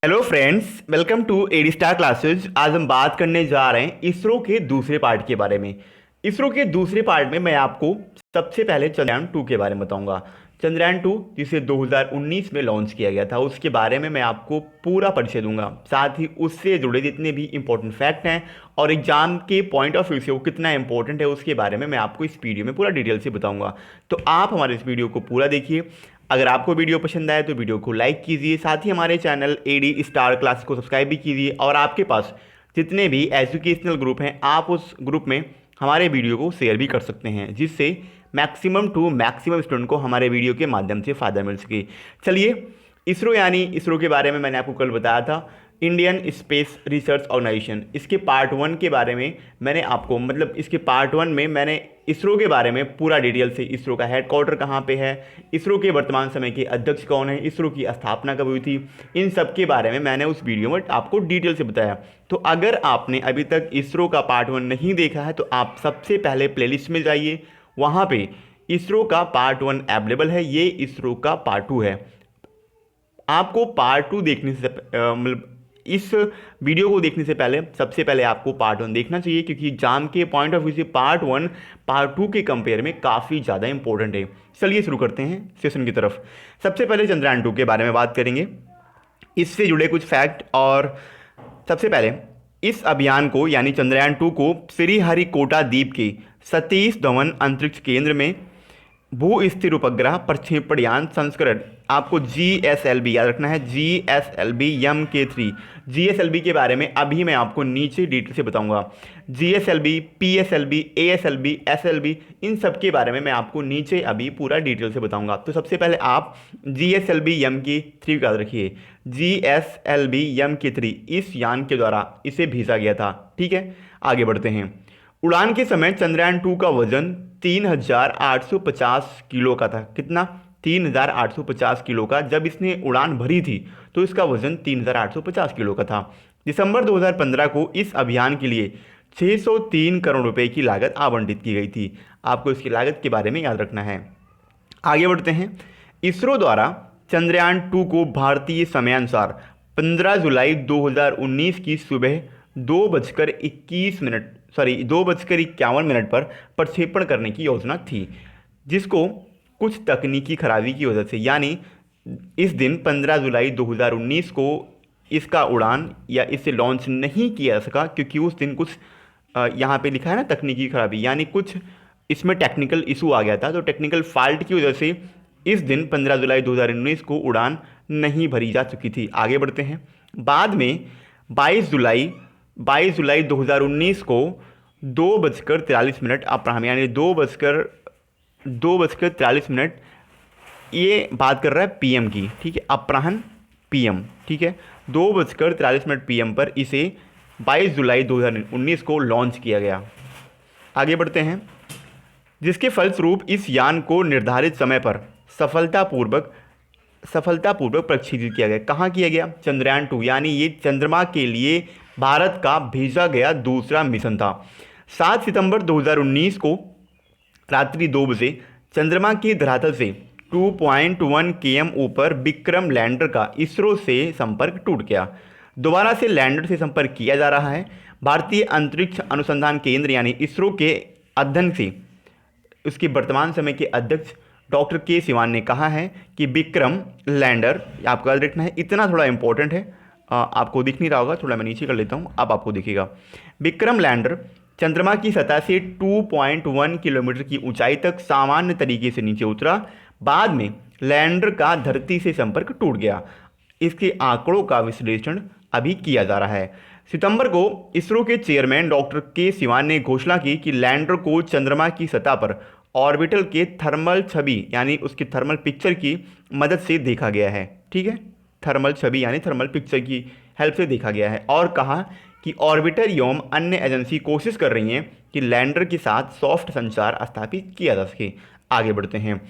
Hello friends, welcome to AD star classes. आज हम बात करने जा रहे हैं इसरो के दूसरे पार्ट के बारे में। इसरो के दूसरे पार्ट में मैं आपको सबसे पहले चंद्रयान 2 के बारे में बताऊंगा। चंद्रयान 2 जिसे 2019 में लॉन्च किया गया था, उसके बारे में मैं आपको पूरा परिचय दूंगा। साथ ही उससे जुड़े जितने भी इंपॉर्टेंट फैक्ट हैं और एग्जाम के पॉइंट ऑफ व्यू से वो कितना इंपॉर्टेंट है, उसके बारे में मैं आपको इस वीडियो में पूरा डिटेल से बताऊंगा। तो आप हमारे इस वीडियो को पूरा देखिए। अगर आपको वीडियो पसंद आए तो वीडियो को लाइक कीजिए, साथ ही हमारे चैनल एडी स्टार क्लास को सब्सक्राइब भी कीजिए। और आपके पास जितने भी एजुकेशनल ग्रुप हैं, आप उस ग्रुप में हमारे वीडियो को शेयर भी कर सकते हैं, जिससे मैक्सिमम टू मैक्सिमम स्टूडेंट को हमारे वीडियो के माध्यम से फ़ायदा मिल सके। चलिए, इसरो के बारे में मैंने आपको कल बताया था, इंडियन स्पेस रिसर्च ऑर्गेनाइजेशन। इसके पार्ट 1 के बारे में मैंने आपको इसके पार्ट 1 में मैंने इसरो के बारे में पूरा डिटेल से, इसरो का हेडक्वार्टर कहाँ पे है, इसरो के वर्तमान समय के अध्यक्ष कौन है, इसरो की स्थापना कब हुई थी, इन सब के बारे में मैंने उस वीडियो में आपको डिटेल से बताया। तो अगर आपने अभी तक इसरो का पार्ट 1 नहीं देखा है तो आप सबसे पहले प्लेलिस्ट में जाइए, वहाँ पे इसरो का पार्ट 1 अवेलेबल है। ये इसरो का पार्ट 2 है। आपको पार्ट 2 देखने से इस वीडियो को देखने से पहले सबसे पहले आपको पार्ट 1 देखना चाहिए, क्योंकि एग्जाम के पॉइंट ऑफ व्यू से पार्ट 1 पार्ट 2 के कंपेयर में काफ़ी ज़्यादा इंपॉर्टेंट है। चलिए शुरू करते हैं सेशन की तरफ। सबसे पहले चंद्रयान 2 के बारे में बात करेंगे, इससे जुड़े कुछ फैक्ट। और सबसे पहले इस अभियान को यानी चंद्रयान 2 को श्रीहरिकोटा द्वीप के सतीश धवन अंतरिक्ष केंद्र में भू स्थिर उपग्रह प्रक्षेपण यान संस्करण, आपको GSLV याद रखना है, GSLV MK3। GSLV के बारे में अभी मैं आपको नीचे डिटेल से बताऊंगा। GSLV, PSLV, ASLV, SLV, इन सब के बारे में मैं आपको नीचे अभी पूरा डिटेल से बताऊंगा। तो सबसे पहले आप GSLV MK3 याद रखिए। GSLV MK3 इस यान के द्वारा इसे भेजा गया था। ठीक है, आगे बढ़ते हैं। उड़ान के समय चंद्रयान 2 का वजन 3850 किलो का था। कितना? 3850 किलो का। जब इसने उड़ान भरी थी तो इसका वजन 3850 किलो का था। दिसंबर 2015 को इस अभियान के लिए 603 करोड़ रुपए की लागत आवंटित की गई थी। आपको इसकी लागत के बारे में याद रखना है। आगे बढ़ते हैं। इसरो द्वारा चंद्रयान 2 को भारतीय समयानुसार 15 जुलाई 2019 की सुबह 2:51 पर प्रक्षेपण करने की योजना थी, जिसको कुछ तकनीकी खराबी की वजह से, यानी इस दिन 15 जुलाई 2019 को इसका उड़ान या इसे लॉन्च नहीं किया सका, क्योंकि उस दिन कुछ यहाँ पे लिखा है ना तकनीकी खराबी, यानी कुछ इसमें टेक्निकल इशू आ गया था। तो टेक्निकल फॉल्ट की वजह से इस दिन 15 जुलाई 2019 को उड़ान नहीं भरी जा चुकी थी। आगे बढ़ते हैं। बाद में 22 जुलाई 2019 को 2:43 अपराह्न, यानी 2:43, ये बात कर रहा है PM की। ठीक है, अपराह्न PM। ठीक है, 2:43 PM पर इसे 22 जुलाई 2019 को लॉन्च किया गया। आगे बढ़ते हैं। जिसके फलस्वरूप इस यान को निर्धारित समय पर सफलतापूर्वक प्रक्षेपित किया गया। कहाँ किया गया? चंद्रयान 2, यानी ये चंद्रमा के लिए भारत का भेजा गया दूसरा मिशन था। 7 सितंबर 2019 को रात्रि 2 बजे चंद्रमा की धरातल से 2.1 km ऊपर विक्रम लैंडर का इसरो से संपर्क टूट गया। दोबारा से लैंडर से संपर्क किया जा रहा है। भारतीय अंतरिक्ष अनुसंधान केंद्र यानी इसरो के अध्ययन से उसके वर्तमान समय के अध्यक्ष डॉक्टर के सिवान ने कहा है कि विक्रम लैंडर, आपको याद रखना है, इतना थोड़ा इंपॉर्टेंट है, आपको दिख नहीं रहा होगा, थोड़ा मैं नीचे कर लेता हूँ, अब आपको दिखेगा। विक्रम लैंडर चंद्रमा की सतह से 2.1 किलोमीटर की ऊंचाई तक सामान्य तरीके से नीचे उतरा। बाद में लैंडर का धरती से संपर्क टूट गया। इसके आंकड़ों का विश्लेषण अभी किया जा रहा है। सितंबर को इसरो के चेयरमैन डॉक्टर के सिवान ने घोषणा की कि लैंडर को चंद्रमा की सतह पर ऑर्बिटल के थर्मल छवि यानी उसकी थर्मल पिक्चर की मदद से देखा गया है। ठीक है, थर्मल छवि यानी थर्मल पिक्चर की हेल्प से देखा गया है। और कहा कि ऑर्बिटर एवं अन्य एजेंसी कोशिश कर रही हैं कि लैंडर के साथ सॉफ्ट संचार स्थापित किया जा सके। आगे बढ़ते हैं।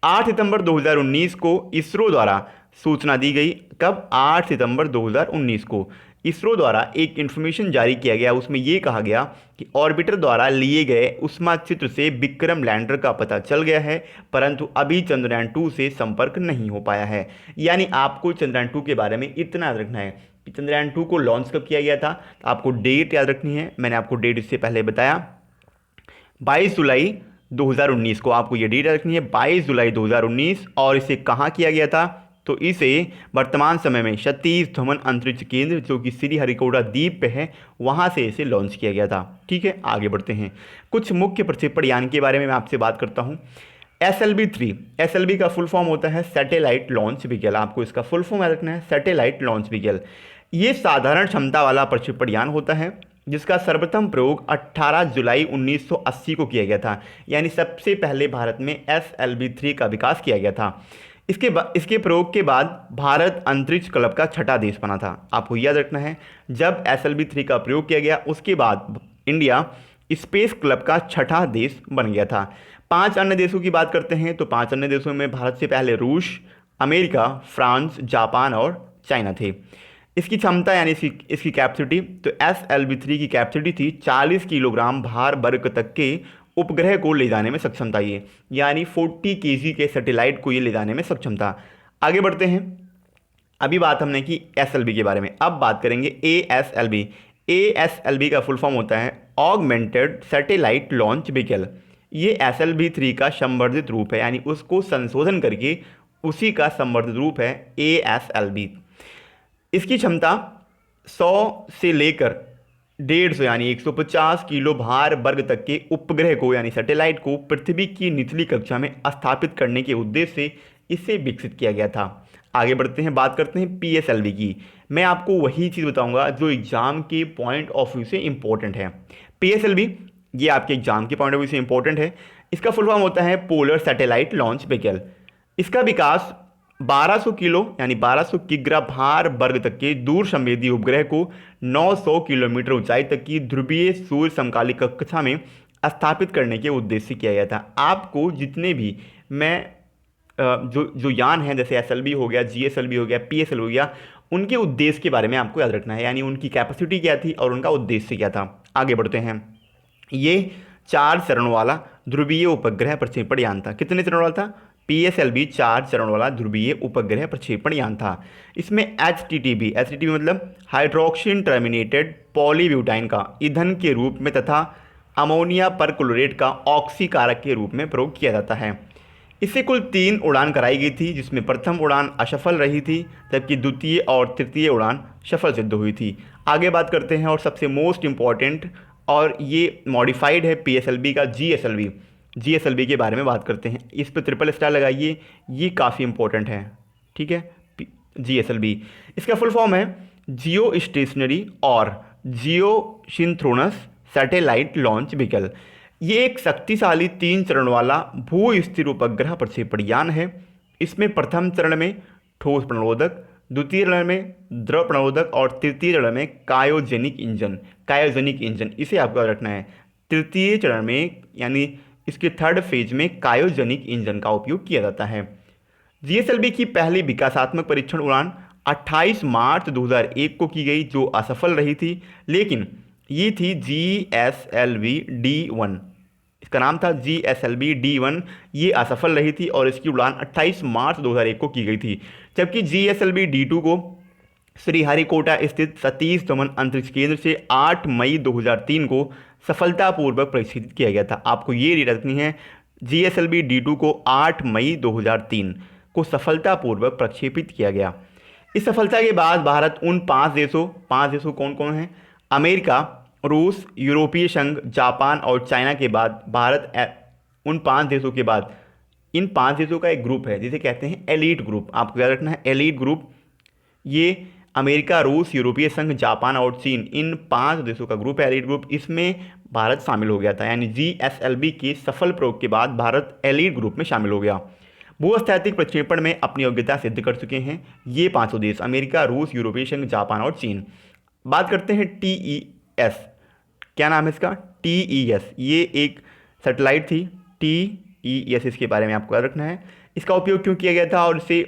8 सितंबर 2019 को इसरो द्वारा सूचना दी गई। कब? 8 सितंबर 2019 को इसरो द्वारा एक इन्फॉर्मेशन जारी किया गया। उसमें ये कहा गया कि ऑर्बिटर द्वारा लिए गए उष्मा चित्र से विक्रम लैंडर का पता चल गया है, परंतु अभी चंद्रयान 2 से संपर्क नहीं हो पाया है। यानी आपको चंद्रयान 2 के बारे में इतना याद रखना है कि चंद्रयान 2 को लॉन्च कब किया गया था। तो आपको डेट याद रखनी है, मैंने आपको डेट इससे पहले बताया 22 जुलाई 2019 को आपको ये डेट रखनी है, 22 जुलाई 2019। और इसे कहाँ किया गया था? तो इसे वर्तमान समय में सतीश धवन अंतरिक्ष केंद्र जो कि श्रीहरिकोटा द्वीप पे है, वहाँ से इसे लॉन्च किया गया था। ठीक है, आगे बढ़ते हैं। कुछ मुख्य प्रक्षेपण यान के बारे में मैं आपसे बात करता हूँ। SLV-3, SLV का फुल फॉर्म होता है सैटेलाइट लॉन्च व्हीकल। आपको इसका फुल फॉर्म याद रखना है, सैटेलाइट लॉन्च व्हीकल। ये साधारण क्षमता वाला प्रक्षेपण यान होता है जिसका सर्वप्रथम प्रयोग 18 जुलाई 1980 को किया गया था। यानी सबसे पहले भारत में SLV-3 का विकास किया गया था। इसके प्रयोग के बाद भारत अंतरिक्ष क्लब का छठा देश बना था। आपको याद रखना है, जब SLV-3 का प्रयोग किया गया उसके बाद इंडिया स्पेस क्लब का छठा देश बन गया था। 5 अन्य देशों की बात करते हैं तो 5 अन्य देशों में भारत से पहले रूस, अमेरिका, फ्रांस, जापान और चाइना थे। इसकी क्षमता यानी इसकी कैपेसिटी, तो SLV-3 की कैपेसिटी थी 40 किलोग्राम भार वर्ग तक के उपग्रह को ले जाने में सक्षम था ये, यानी 40 केजी के सैटेलाइट को ये ले जाने में सक्षम था। आगे बढ़ते हैं। अभी बात हमने की SLV के बारे में, अब बात करेंगे ASLV। ASLV का फुल फॉर्म होता है ऑगमेंटेड सैटेलाइट लॉन्च व्हीकल। ये SLV-3 का संवर्धित रूप है, यानी उसको संशोधन करके उसी का संवर्धित रूप है ASLV। इसकी क्षमता 100 से लेकर 150 यानी 150 किलो भार वर्ग तक के उपग्रह को यानी सैटेलाइट को पृथ्वी की निचली कक्षा में स्थापित करने के उद्देश्य से इसे विकसित किया गया था। आगे बढ़ते हैं, बात करते हैं PSLV की। मैं आपको वही चीज़ बताऊंगा जो एग्जाम के पॉइंट ऑफ व्यू से इंपॉर्टेंट है। PSLV ये आपके एग्जाम के पॉइंट ऑफ व्यू से इंपॉर्टेंट है। इसका फुल फॉर्म होता है पोलर सैटेलाइट लॉन्च व्हीकल। इसका विकास 1200 किलो यानी 1200 किग्रा भार वर्ग तक के दूर संवेदी उपग्रह को 900 किलोमीटर ऊंचाई तक की ध्रुवीय सूर्य समकालिक कक्षा में स्थापित करने के उद्देश्य से किया गया था। आपको जितने भी मैं जो यान हैं जैसे SLV हो गया, GSLV हो गया, PSLV हो गया, उनके उद्देश्य के बारे में आपको याद रखना है, यानी उनकी कैपेसिटी क्या थी और उनका उद्देश्य क्या था। आगे बढ़ते हैं। ये 4 चरण वाला ध्रुवीय उपग्रह प्रक्षेपण यान था। कितने चरण वाला था? PSLV 4 चरण वाला ध्रुवीय उपग्रह प्रक्षेपण यान था। इसमें HTTP मतलब हाइड्रोक्सिन टर्मिनेटेड पॉलीब्यूटाइन का ईंधन के रूप में तथा अमोनिया परक्लोरेट का ऑक्सीकारक के रूप में प्रयोग किया जाता है। इससे कुल 3 उड़ान कराई गई थी, जिसमें प्रथम उड़ान असफल रही थी जबकि द्वितीय और तृतीय उड़ान सफल सिद्ध हुई थी। आगे बात करते हैं और सबसे मोस्ट इम्पॉर्टेंट, और ये मॉडिफाइड है PSLV का GSLV के बारे में बात करते हैं। इस पर ट्रिपल स्टार लगाइए, ये काफ़ी इंपॉर्टेंट है। ठीक है, GSLV इसका फुल फॉर्म है जियो स्टेशनरी और जियो सिंथ्रोनस सैटेलाइट लॉन्च व्हीकल। ये एक शक्तिशाली 3 चरण वाला भू स्थिर उपग्रह प्रक्षेपण यान है। इसमें प्रथम चरण में ठोस प्रणोदक, द्वितीय चरण में द्रव प्रणोदक और तृतीय चरण में कायोजेनिक इंजन इसे आपको याद रखना है। तृतीय चरण में यानी इसके थर्ड फेज में कायोजेनिक इंजन का उपयोग किया जाता है। GSLV की पहली विकासात्मक परीक्षण उड़ान 28 मार्च 2001 को की गई, जो असफल रही थी, लेकिन ये थी GSLV D1। इसका नाम था GSLV D1। ये असफल रही थी और इसकी उड़ान 28 मार्च 2001 को की गई थी। जबकि GSLV D2 को श्रीहरिकोटा स्थित सतीश धवन अंतरिक्ष केंद्र से 8 मई 2003 को सफलतापूर्वक प्रक्षेपित किया गया था। आपको ये डेट रखनी है, GSLV D2 को 8 मई 2003 को सफलतापूर्वक प्रक्षेपित किया गया। इस सफलता के बाद भारत उन 5 देशों कौन कौन हैं? अमेरिका, रूस, यूरोपीय संघ, जापान और चाइना के बाद भारत उन 5 देशों के बाद इन 5 देशों का एक ग्रुप है जिसे कहते हैं एलीट ग्रुप। आपको याद रखना है एलीट ग्रुप। ये अमेरिका, रूस, यूरोपीय संघ, जापान और चीन, इन 5 देशों का ग्रुप है एलीट ग्रुप। इसमें भारत शामिल हो गया था, यानी GSLV के सफल प्रयोग के बाद भारत एलीट ग्रुप में शामिल हो गया। भूस्थैतिक प्रक्षेपण में अपनी योग्यता सिद्ध कर चुके हैं ये 5 देश, अमेरिका, रूस, यूरोपीय संघ, जापान और चीन। बात करते हैं TES। क्या नाम है इसका? TES। ये एक सैटेलाइट थी TES, इसके बारे में आपको याद रखना है। इसका उपयोग क्यों किया गया था और इसे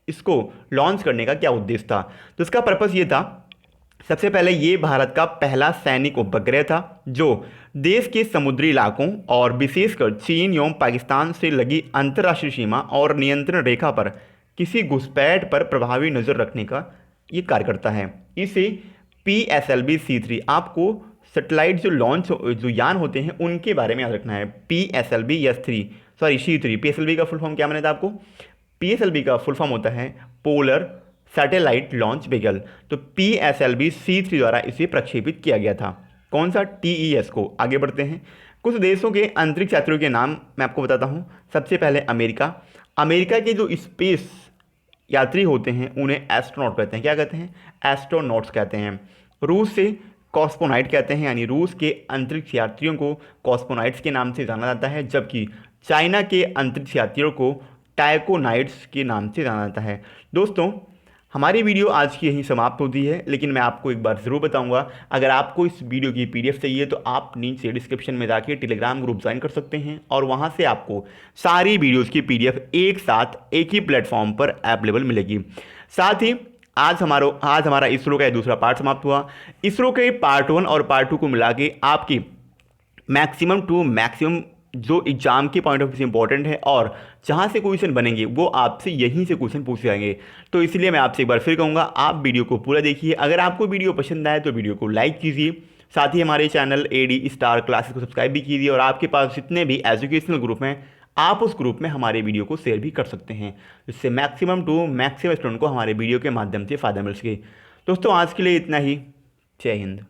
इसको लॉन्च करने का क्या उद्देश्य था? तो इसका पर्पस ये था, सबसे पहले ये भारत का पहला सैनिक उपग्रह था जो देश के समुद्री इलाकों और विशेषकर चीन एवं पाकिस्तान से लगी अंतर्राष्ट्रीय सीमा और नियंत्रण रेखा पर किसी घुसपैठ पर प्रभावी नज़र रखने का ये कार्य करता है। इसे PSLV-C3, आपको सेटेलाइट जो लॉन्च जो यान होते हैं उनके बारे में याद रखना है। C3, PSLV का फुल फॉर्म क्या माना था आपको? PSLV का फुल फॉर्म होता है पोलर सैटेलाइट लॉन्च व्हीकल। तो PSLV-C3 द्वारा इसे प्रक्षेपित किया गया था। कौन सा? TES को। आगे बढ़ते हैं, कुछ देशों के अंतरिक्ष यात्रियों के नाम मैं आपको बताता हूँ। सबसे पहले अमेरिका। अमेरिका के जो स्पेस यात्री होते हैं उन्हें एस्ट्रोनॉट कहते हैं। क्या कहते हैं? एस्ट्रोनॉट्स कहते हैं। रूस से कॉस्मोनाइट कहते हैं, यानी रूस के अंतरिक्ष यात्रियों को कॉस्मोनाइट्स के नाम से जाना जाता है, जबकि चाइना के अंतरिक्ष यात्रियों को टाइकोनाइट्स के नाम से जाना जाता है। दोस्तों, हमारी वीडियो आज की यहीं समाप्त होती है, लेकिन मैं आपको एक बार ज़रूर बताऊंगा, अगर आपको इस वीडियो की PDF चाहिए तो आप नीचे डिस्क्रिप्शन में जाके टेलीग्राम ग्रुप ज्वाइन कर सकते हैं और वहां से आपको सारी वीडियोज़ की PDF एक साथ एक ही प्लेटफॉर्म पर अवेलेबल मिलेगी। साथ ही आज हमारा इसरो का दूसरा पार्ट समाप्त हुआ। इसरो के पार्ट 1 और पार्ट 2 को मिला के आपकी मैक्सिमम टू मैक्सिमम जो एग्जाम के पॉइंट ऑफ व्यू से इंपॉर्टेंट है और जहाँ से क्वेश्चन बनेंगे वो आपसे यहीं से क्वेश्चन पूछे जाएंगे। तो इसलिए मैं आपसे एक बार फिर कहूँगा, आप वीडियो को पूरा देखिए। अगर आपको वीडियो पसंद आए तो वीडियो को लाइक कीजिए, साथ ही हमारे चैनल AD स्टार क्लासेस को सब्सक्राइब भी कीजिए और आपके पास जितने भी एजुकेशनल ग्रुप हैं आप उस ग्रुप में हमारे वीडियो को शेयर भी कर सकते हैं, जिससे मैक्सिमम टू मैक्सिमम स्टूडेंट को हमारे वीडियो के माध्यम से फ़ायदा मिल सके। दोस्तों, आज के लिए इतना ही। जय हिंद।